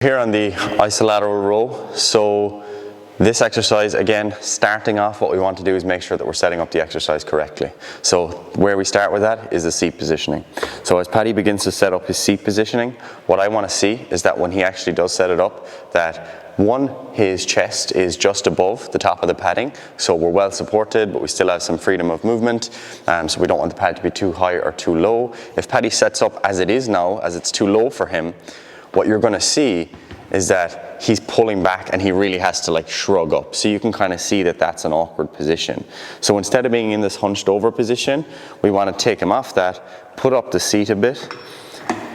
Here on the isolateral row, so this exercise, again, starting off, what we want to do is make sure that we're setting up the exercise correctly. So where we start with that is the seat positioning. So as Paddy begins to set up his seat positioning, what I want to see is that when he actually does set it up, that one, his chest is just above the top of the padding, so we're well supported, but we still have some freedom of movement, so we don't want the pad to be too high or too low. If Paddy sets up as it is now, as it's too low for him, what you're going to see is that he's pulling back and he really has to like shrug up. So you can kind of see that that's an awkward position. So instead of being in this hunched over position, we want to take him off that, put up the seat a bit,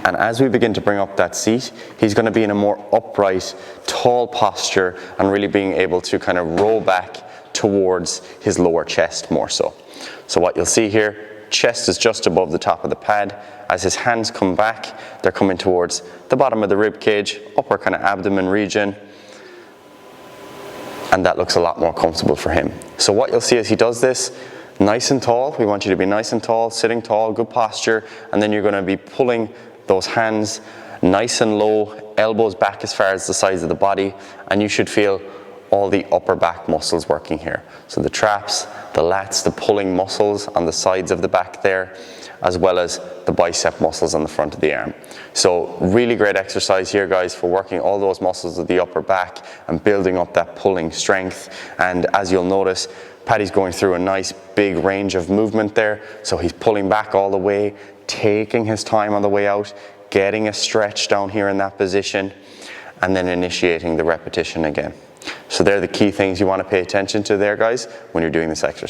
and as we begin to bring up that seat, he's going to be in a more upright, tall posture and really being able to kind of roll back towards his lower chest more so. So what you'll see here, chest is just above the top of the pad. As his hands come back, they're coming towards the bottom of the rib cage, upper kind of abdomen region, and that looks a lot more comfortable for him. So what you'll see as he does this, nice and tall, we want you to be nice and tall, sitting tall, good posture, and then you're going to be pulling those hands nice and low, elbows back as far as the sides of the body, and you should feel all the upper back muscles working here. So the traps, the lats, the pulling muscles on the sides of the back there, as well as the bicep muscles on the front of the arm. So really great exercise here, guys, for working all those muscles of the upper back and building up that pulling strength. And as you'll notice, Paddy's going through a nice big range of movement there. So he's pulling back all the way, taking his time on the way out, getting a stretch down here in that position, and then initiating the repetition again. So they're the key things you want to pay attention to there, guys, when you're doing this exercise.